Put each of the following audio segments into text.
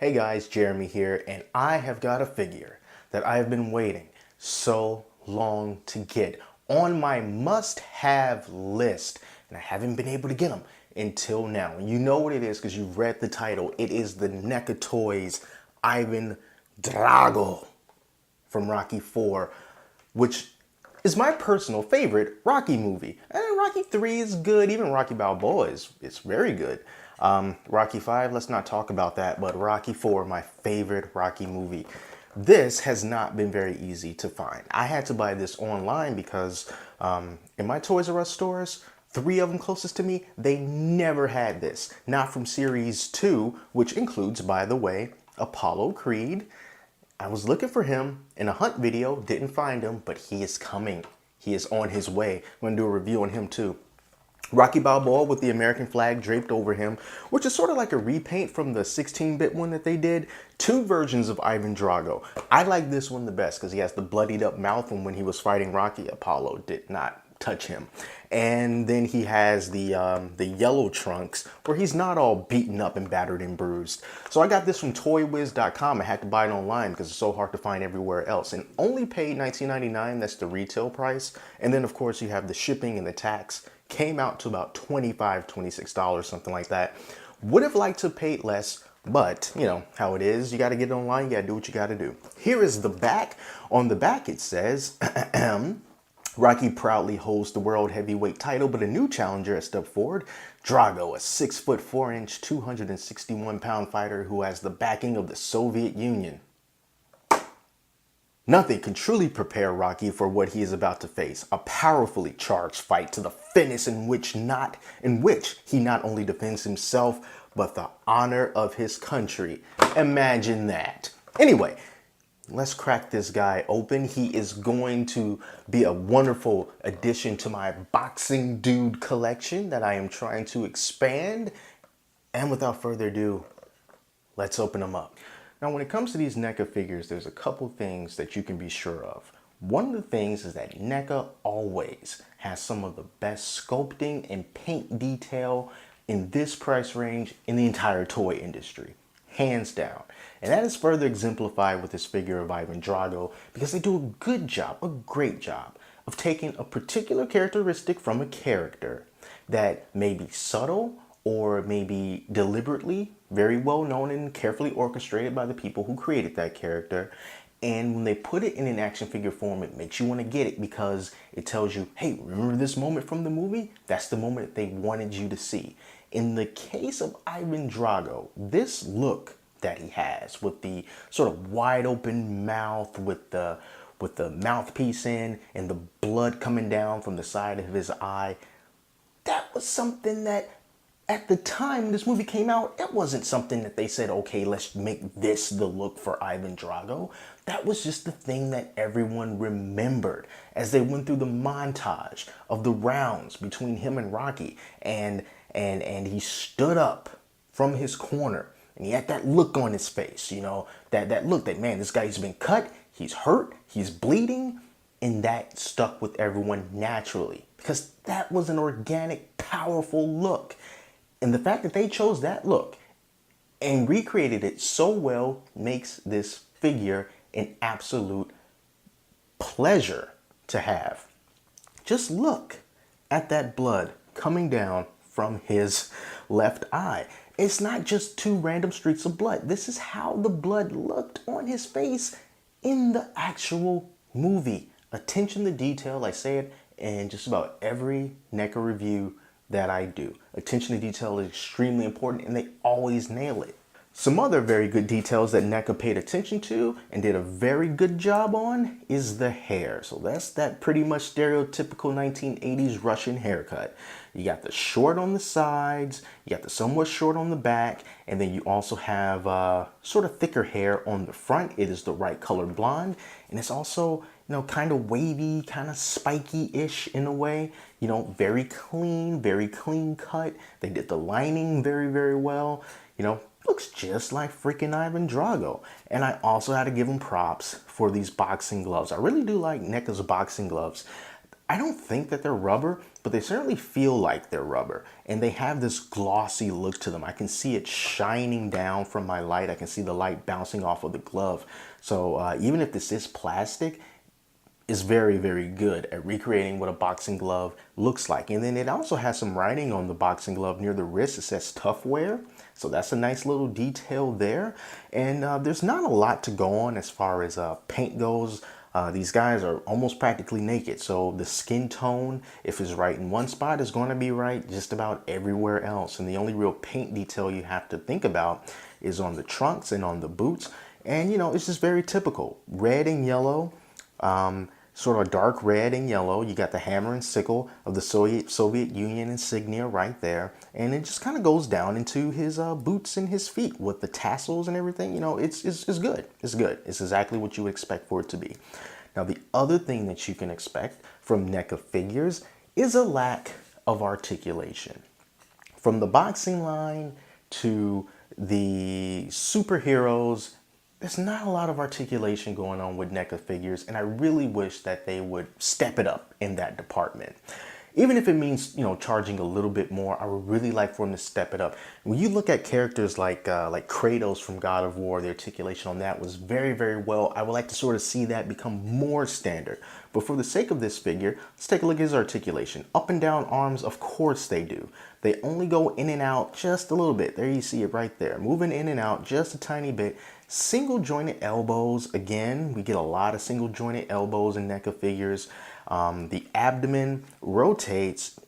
Hey guys, Jeremy here, and I have got a figure that I have been waiting so long to get on my must-have list, and I haven't been able to get them until now. And you know what it is because you've read the title. It is the NECA Toys Ivan Drago from Rocky 4, which is my personal favorite Rocky movie. And Rocky 3 is good. Even Rocky Balboa is very good. Rocky 5, let's not talk about that. But Rocky 4, my favorite Rocky movie. This has not been very easy to find. I had to buy this online because in my Toys R Us stores, 3 of them closest to me, they never had this. Not from Series 2, which includes, by the way, Apollo Creed. I was looking for him in a hunt video, didn't find him, but he is coming. He is on his way. I'm going to do a review on him too. Rocky Balboa with the American flag draped over him, which is sort of like a repaint from the 16-bit one that they did. 2 versions of Ivan Drago. I like this one the best because he has the bloodied up mouth, and when he was fighting Rocky, Apollo did not touch him. And then he has the yellow trunks where he's not all beaten up and battered and bruised. So I got this from toywiz.com. I had to buy it online because it's so hard to find everywhere else, and only paid $19.99. That's the retail price. And then of course you have the shipping and the tax. Came out to about $25, $26, something like that. Would have liked to pay less, but you know how it is. You got to get it online. You got to do what you got to do. Here is the back. On the back it says Rocky proudly holds the world heavyweight title, but a new challenger has stepped forward. Drago, a 6'4", 261-pound fighter who has the backing of the Soviet Union. Nothing can truly prepare Rocky for what he is about to face. A powerfully charged fight to the finish in which he not only defends himself, but the honor of his country. Imagine that. Anyway, let's crack this guy open. He is going to be a wonderful addition to my boxing dude collection that I am trying to expand. And without further ado, let's open him up. Now, when it comes to these NECA figures, there's a couple things that you can be sure of. One of the things is that NECA always has some of the best sculpting and paint detail in this price range in the entire toy industry. Hands down. And that is further exemplified with this figure of Ivan Drago because they do a good job, a great job, of taking a particular characteristic from a character that may be subtle or maybe deliberately very well known and carefully orchestrated by the people who created that character. And when they put it in an action figure form, it makes you want to get it because it tells you, hey, remember this moment from the movie? That's the moment that they wanted you to see. In the case of Ivan Drago, this look that he has with the sort of wide open mouth with the mouthpiece in and the blood coming down from the side of his eye, that was something that at the time this movie came out, it wasn't something that they said, okay, let's make this the look for Ivan Drago. That was just the thing that everyone remembered as they went through the montage of the rounds between him and Rocky. And he stood up from his corner and he had that look on his face, you know, that look that, man, this guy's been cut, he's hurt, he's bleeding. And that stuck with everyone naturally because that was an organic, powerful look. And the fact that they chose that look and recreated it so well makes this figure an absolute pleasure to have. Just look at that blood coming down from his left eye. It's not just 2 random streaks of blood. This is how the blood looked on his face in the actual movie. Attention to detail, I say it in just about every NECA review that I do. Attention to detail is extremely important and they always nail it. Some other very good details that NECA paid attention to and did a very good job on is the hair. So that's that pretty much stereotypical 1980s Russian haircut. You got the short on the sides, you got the somewhat short on the back, and then you also have sort of thicker hair on the front. It is the right color blonde, and it's also, you know, kind of wavy, kind of spiky-ish in a way. You know, very clean cut. They did the lining very, very well. You know, looks just like freaking Ivan Drago. And I also had to give him props for these boxing gloves. I really do like NECA's boxing gloves. I don't think that they're rubber, but they certainly feel like they're rubber. And they have this glossy look to them. I can see it shining down from my light. I can see the light bouncing off of the glove. So even if this is plastic, it's very, very good at recreating what a boxing glove looks like. And then it also has some writing on the boxing glove near the wrist. It says tough wear. So that's a nice little detail there. And there's not a lot to go on as far as paint goes. These guys are almost practically naked. So the skin tone, if it's right in one spot, is going to be right just about everywhere else. And the only real paint detail you have to think about is on the trunks and on the boots. And, you know, it's just very typical. Red and yellow. Sort of dark red and yellow. You got the hammer and sickle of the Soviet Union insignia right there. And it just kind of goes down into his boots and his feet with the tassels and everything. You know, it's good. It's good. It's exactly what you would expect for it to be. Now, the other thing that you can expect from NECA figures is a lack of articulation. From the boxing line to the superheroes, there's not a lot of articulation going on with NECA figures, and I really wish that they would step it up in that department. Even if it means, you know, charging a little bit more, I would really like for them to step it up. When you look at characters like Kratos from God of War, the articulation on that was very, very well. I would like to sort of see that become more standard. But for the sake of this figure, let's take a look at his articulation. Up and down arms, of course they do. They only go in and out just a little bit. There you see it right there. Moving in and out just a tiny bit. Single jointed elbows. Again, we get a lot of single jointed elbows in NECA figures. The abdomen rotates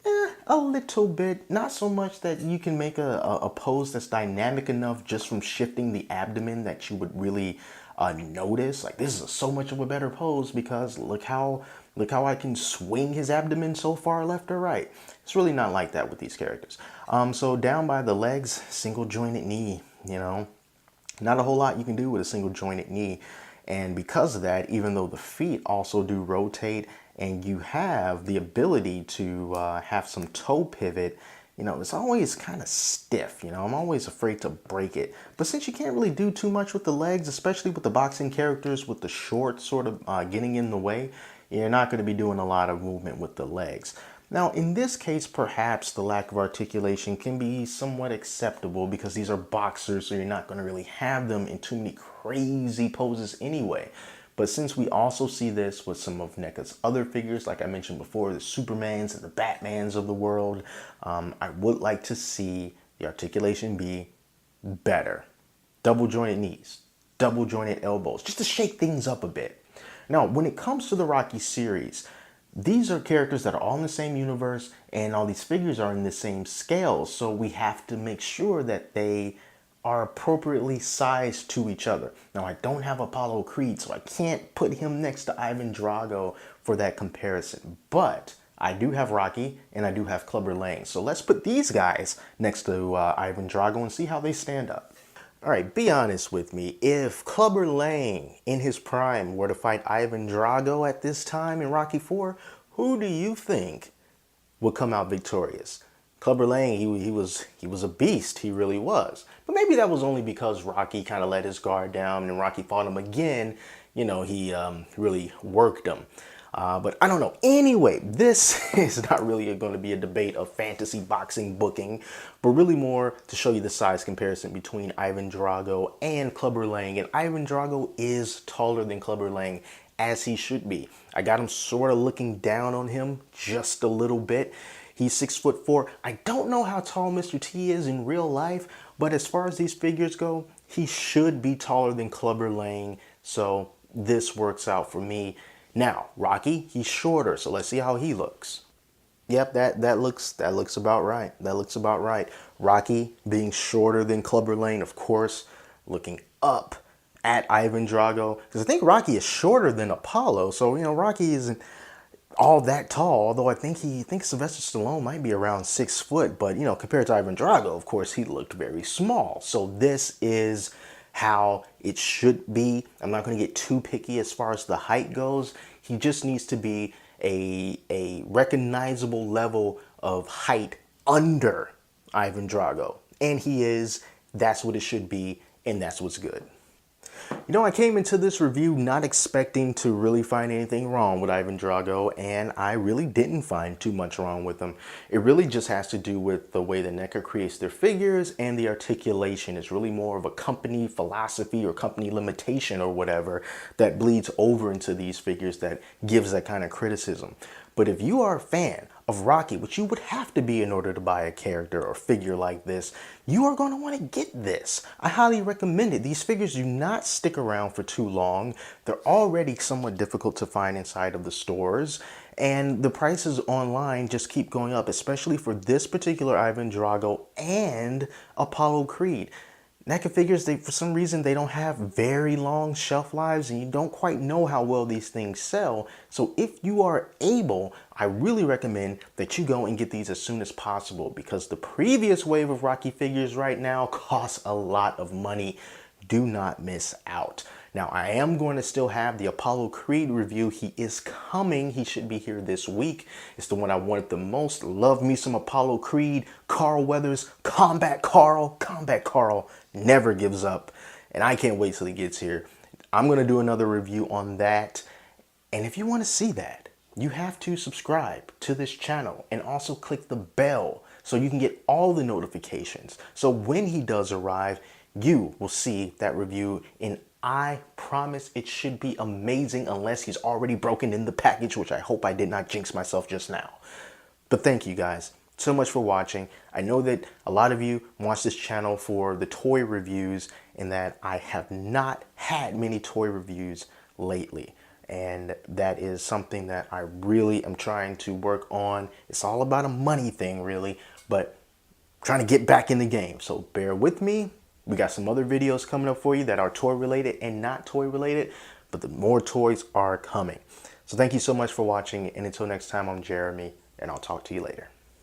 a little bit, not so much that you can make a pose that's dynamic enough just from shifting the abdomen that you would really notice. Like, this is so much of a better pose because look how I can swing his abdomen so far left or right. It's really not like that with these characters. So down by the legs, single jointed knee, you know, not a whole lot you can do with a single jointed knee. And because of that, even though the feet also do rotate and you have the ability to have some toe pivot, you know, it's always kind of stiff. You know, I'm always afraid to break it. But since you can't really do too much with the legs, especially with the boxing characters with the shorts sort of getting in the way, you're not going to be doing a lot of movement with the legs. Now, in this case, perhaps the lack of articulation can be somewhat acceptable because these are boxers, so you're not going to really have them in too many crazy poses anyway. But since we also see this with some of NECA's other figures, like I mentioned before, the Supermans and the Batmans of the world, I would like to see the articulation be better. Double jointed knees, double jointed elbows, just to shake things up a bit. Now, when it comes to the Rocky series, these are characters that are all in the same universe and all these figures are in the same scale. So we have to make sure that they are appropriately sized to each other. Now, I don't have Apollo Creed, so I can't put him next to Ivan Drago for that comparison. But I do have Rocky and I do have Clubber Lang. So let's put these guys next to Ivan Drago and see how they stand up. All right, be honest with me. If Clubber Lang in his prime were to fight Ivan Drago at this time in Rocky IV, who do you think would come out victorious? Clubber Lang, he was a beast. He really was. But maybe that was only because Rocky kind of let his guard down and Rocky fought him again. You know, he really worked him. But I don't know. Anyway, this is not really going to be a debate of fantasy boxing booking, but really more to show you the size comparison between Ivan Drago and Clubber Lang. And Ivan Drago is taller than Clubber Lang, as he should be. I got him sort of looking down on him just a little bit. He's 6'4". I don't know how tall Mr. T is in real life, but as far as these figures go, he should be taller than Clubber Lang. So this works out for me. Now, Rocky, he's shorter, so let's see how he looks. Yep, that looks about right. That looks about right. Rocky being shorter than Clubber Lang, of course, looking up at Ivan Drago. Because I think Rocky is shorter than Apollo, so, you know, Rocky isn't all that tall, although I think Sylvester Stallone might be around 6 foot, but, you know, compared to Ivan Drago, of course, he looked very small. So this is how it should be. I'm not going to get too picky as far as the height goes. He just needs to be a recognizable level of height under Ivan Drago. And he is. That's what it should be, and that's what's good. You know, I came into this review not expecting to really find anything wrong with Ivan Drago, and I really didn't find too much wrong with him. It really just has to do with the way the NECA creates their figures, and the articulation is really more of a company philosophy or company limitation or whatever that bleeds over into these figures that gives that kind of criticism. But if you are a fan of Rocky, which you would have to be in order to buy a character or figure like this, you are going to want to get this. I highly recommend it. These figures do not stick around for too long. They're already somewhat difficult to find inside of the stores, and the prices online just keep going up, especially for this particular Ivan Drago and Apollo Creed. NECA figures, for some reason, they don't have very long shelf lives, and you don't quite know how well these things sell. So if you are able, I really recommend that you go and get these as soon as possible, because the previous wave of Rocky figures right now costs a lot of money. Do not miss out. Now, I am going to still have the Apollo Creed review. He is coming. He should be here this week. It's the one I wanted the most. Love me some Apollo Creed. Carl Weathers, Combat Carl. Combat Carl never gives up. And I can't wait till he gets here. I'm going to do another review on that. And if you want to see that, you have to subscribe to this channel and also click the bell so you can get all the notifications. So when he does arrive, you will see that review, and I promise it should be amazing unless he's already broken in the package, which I hope I did not jinx myself just now. But thank you guys so much for watching. I know that a lot of you watch this channel for the toy reviews, and that I have not had many toy reviews lately. And that is something that I really am trying to work on. It's all about a money thing, really, but I'm trying to get back in the game. So bear with me. We got some other videos coming up for you that are toy related and not toy related, but the more toys are coming. So thank you so much for watching, and until next time, I'm Jeremy, and I'll talk to you later.